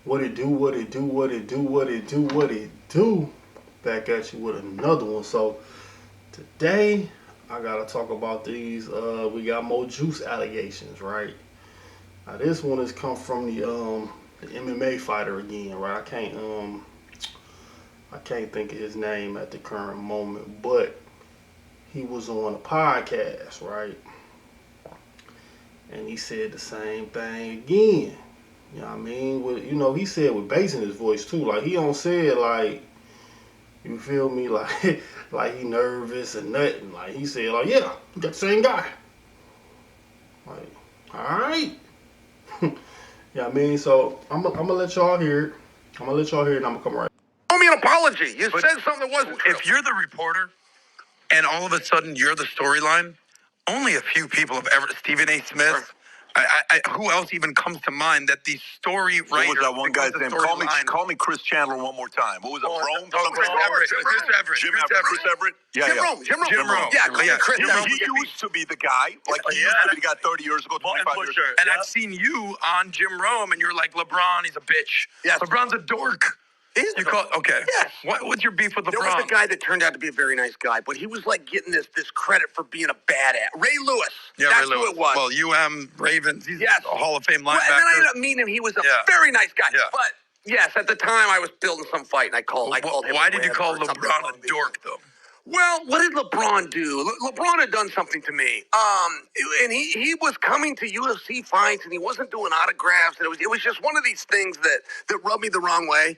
What it do, what it do, what it do, what it do, what it do. Back at you with another one. So today I gotta talk about these. We got more juice allegations, right? Now this one has come from the MMA fighter again, right? I can't think of his name at the current moment, but he was on a podcast, right? And he said the same thing again. You know what I mean? He said with bass in his voice too. Like he don't say it like, you feel me, like like he nervous and nothing. Like he said, like, yeah, you got the same guy. Like, alright. You know what I mean? So I'm gonna let y'all hear it. I'm gonna let y'all hear it and I'm gonna come right. Owe me an apology. You said something that wasn't true. If you're the reporter and all of a sudden you're the storyline, only a few people have ever. Stephen A. Smith. Who else even comes to mind that the story writer? What was that one guy's name? Call me Chris Chandler one more time. What was it? Rome? Chris Everett. Chris Everett. Yeah, Jim Rome. Yeah, Chris Everett. He used to be the guy. Like he used to be the guy 30 years ago, 25 years ago. And I've seen you on Jim Rome, and you're like, LeBron, he's a bitch. Yes. LeBron's a dork. Okay. Yes. What's your beef with LeBron? There was a guy that turned out to be a very nice guy, but he was like getting this credit for being a badass. Ray Lewis. Yeah, That's Ray Lewis. who it was. Well, Ravens. He's Yes. a Hall of Fame linebacker. Well, and then I ended up meeting him. He was a very nice guy. Yeah. But yes, at the time I was building some fight, and I called him. Why did you call LeBron a dork, though? Well, what did LeBron do? LeBron had done something to me. And he was coming to UFC fights, and he wasn't doing autographs, and it was just one of these things that rubbed me the wrong way.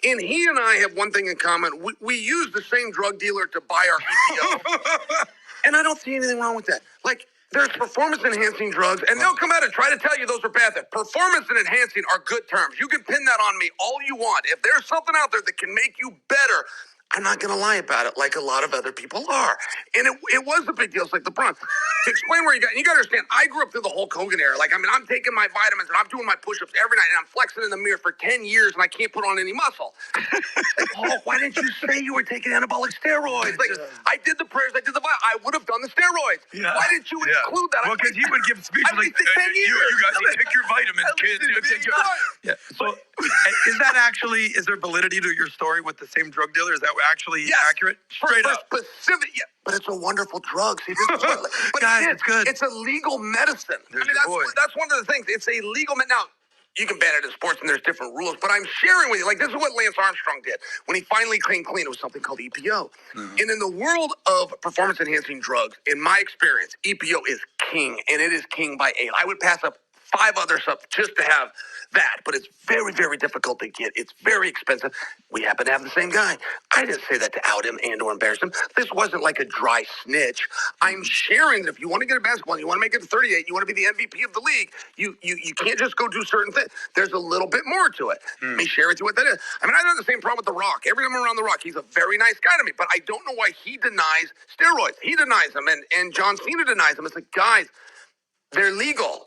And he and I have one thing in common. We use the same drug dealer to buy our EPO. And I don't see anything wrong with that. Like, there's performance-enhancing drugs, and they'll come out and try to tell you those are bad things. Performance and enhancing are good terms. You can pin that on me all you want. If there's something out there that can make you better, I'm not going to lie about it like a lot of other people are. And it was a big deal. It's like LeBron. To explain where you got to understand, I grew up through the Hulk Hogan era. Like, I mean, I'm taking my vitamins and I'm doing my push-ups every night and I'm flexing in the mirror for 10 years and I can't put on any muscle. Like, oh, why didn't you say you were taking anabolic steroids? Like, I did the prayers, I did the I would have done the steroids. Yeah. Why didn't you include that? Well, because he would give speeches like, 10 years. You guys take your vitamins, kids. Yeah. So, is there validity to your story with the same drug dealer? Is that actually accurate? Straight up. Specific, yeah. But it's a wonderful drug. See, but guys, it's good. It's a legal medicine. That's one of the things. It's a legal medicine. Now, you can ban it in sports and there's different rules, but I'm sharing with you, like, this is what Lance Armstrong did. When he finally came clean, it was something called EPO. Mm-hmm. And in the world of performance-enhancing drugs, in my experience, EPO is king, and it is king by 8. I would pass up 5 others up just to have that, but it's very, very difficult to get. It's very expensive. We happen to have the same guy. I didn't say that to out him and or embarrass him. This wasn't like a dry snitch. I'm sharing that if you want to get a basketball and you want to make it to 38, you want to be the MVP of the league, you can't just go do certain things. There's a little bit more to it. Let me share with you what that is. I mean, I have the same problem with The Rock. Every time I'm around The Rock, he's a very nice guy to me, but I don't know why he denies steroids. He denies them, and John Cena denies them. It's like, guys, they're legal.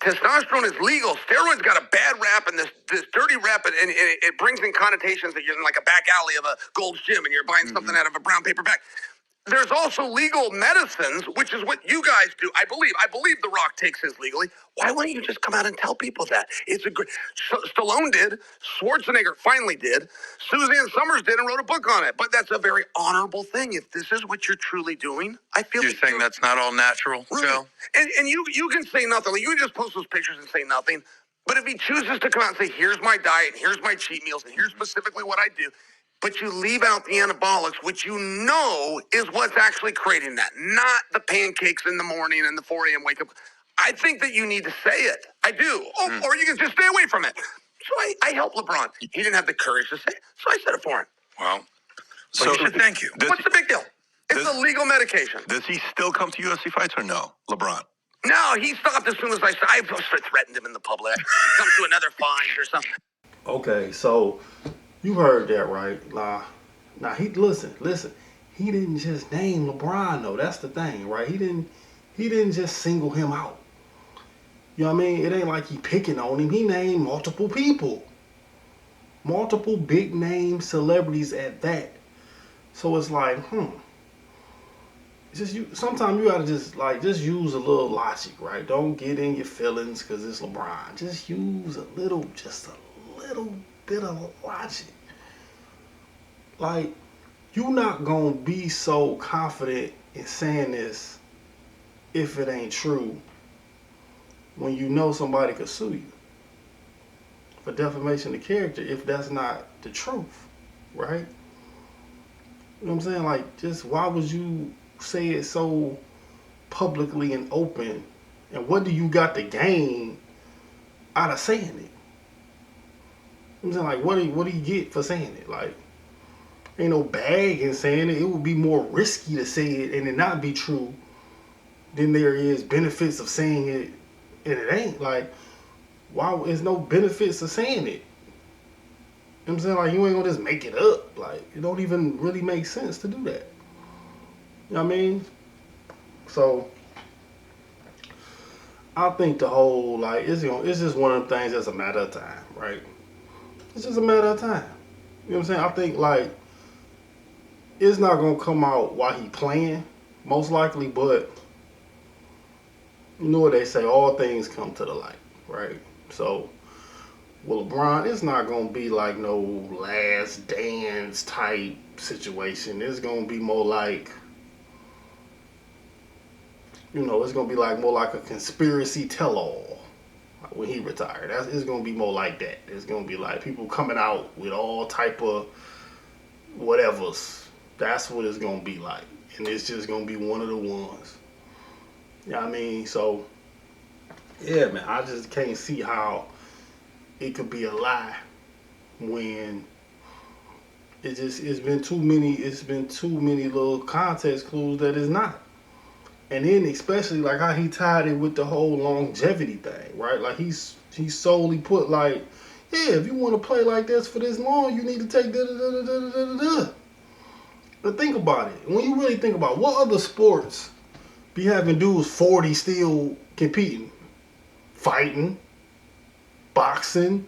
Testosterone is legal. Steroids got a bad rap and this dirty rap, and it brings in connotations that you're in like a back alley of a Gold's Gym and you're buying something out of a brown paper bag. There's also legal medicines, which is what you guys do. I believe The Rock takes his legally. Why wouldn't you just come out and tell people that? It's a great. Stallone did. Schwarzenegger finally did. Suzanne Summers did and wrote a book on it. But that's a very honorable thing. If this is what you're truly doing, I feel you're saying that's not all natural, really? Joe. And you can say nothing. Like, you can just post those pictures and say nothing. But if he chooses to come out and say, here's my diet, and here's my cheat meals, and here's specifically what I do, but you leave out the anabolics, which you know is what's actually creating that, not the pancakes in the morning and the 4 a.m. wake up. I think that you need to say it. I do. Or you can just stay away from it. So I helped LeBron. He didn't have the courage to say it, so I said it for him. Wow. So you should thank you. What's the big deal? It's a legal medication. Does he still come to UFC fights or no, LeBron? No, he stopped as soon as I threatened him in the public. He comes to another fight or something. Okay, so you heard that, right? Now he listen. He didn't just name LeBron though. That's the thing, right? He didn't just single him out. You know what I mean? It ain't like he picking on him. He named multiple people. Multiple big name celebrities at that. So it's like, sometimes you gotta just use a little logic, right? Don't get in your feelings because it's LeBron. Just use just a little bit of logic. Like, you're not gonna be so confident in saying this if it ain't true when you know somebody could sue you for defamation of character if that's not the truth, right? You know what I'm saying? Like, just why would you say it so publicly and open? And what do you got to gain out of saying it? I'm saying, like, what do you get for saying it? Like, ain't no bag in saying it. It would be more risky to say it and it not be true than there is benefits of saying it and it ain't. Like, why is no benefits of saying it? You know what I'm saying? Like, you ain't gonna just make it up. Like, it don't even really make sense to do that. You know what I mean? So, I think the whole, like, it's just one of them things that's a matter of time, right? It's just a matter of time. You know what I'm saying? I think, like, it's not gonna come out while he playing, most likely, but you know what they say, all things come to the light, right? So, well, LeBron, it's not gonna be like no last dance type situation. It's gonna be more like, you know, it's gonna be like more like a conspiracy tell-all when he retired. It's gonna be more like that. It's gonna be like people coming out with all type of whatevers. That's what it's gonna be like, and it's just gonna be one of the ones. You know what I mean? So, yeah, man, I just can't see how it could be a lie when it's been too many little context clues that it's not. And then especially like how he tied it with the whole longevity thing, right? Like he solely put like, yeah, if you want to play like this for this long, you need to take da da da da da da da. But think about it. When you really think about it, what other sports be having dudes 40 still competing? Fighting, boxing,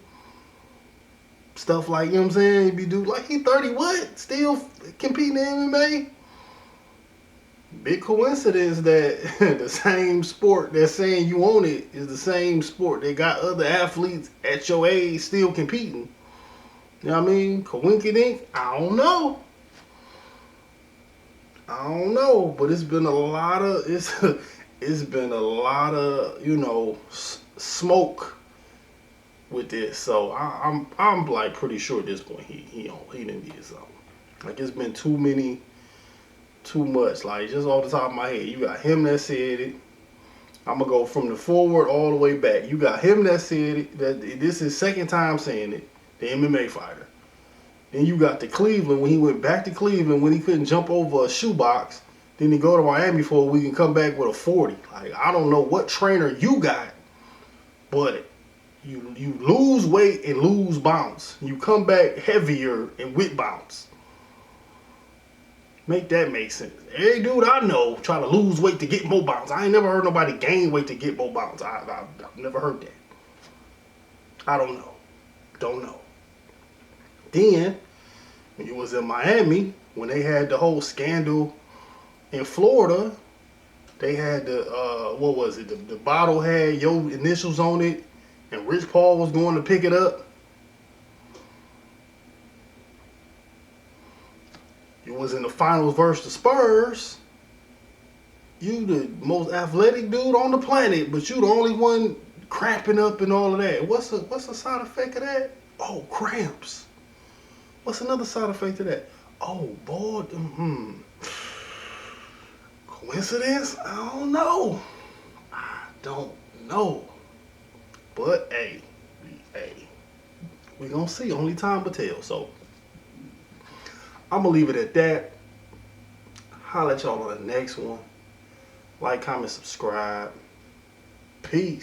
stuff like, you know what I'm saying? He be dude like he 30 what? Still competing in MMA? Big coincidence that the same sport that's saying you own it is the same sport that got other athletes at your age still competing. You know what I mean? Coinkydink? I don't know. But it's been a lot of you know, smoke with this. So I'm like pretty sure at this point he didn't get something. Like it's been too much. Like just off the top of my head, you got him that said it. I'm gonna go from the forward all the way back. You got him that said it. That this is second time saying it. The MMA fighter. Then you got the Cleveland when he went back to Cleveland when he couldn't jump over a shoebox. Then he go to Miami for a week and come back with a 40. Like I don't know what trainer you got, but you lose weight and lose bounce. You come back heavier and with bounce. Make that make sense. Every dude I know try to lose weight to get more bounce. I ain't never heard nobody gain weight to get more bounce. I've never heard that. I don't know. Don't know. Then, when you was in Miami, when they had the whole scandal in Florida, they had the, what was it? The bottle had your initials on it, and Rich Paul was going to pick it up. You was in the finals versus the Spurs. You the most athletic dude on the planet, but you the only one cramping up and all of that. What's the side effect of that? Oh, cramps. What's another side effect of that? Oh, boy. Coincidence? I don't know. But hey, we gonna see. Only time will tell. So I'm gonna leave it at that. Holla at y'all on the next one. Like, comment, subscribe. Peace.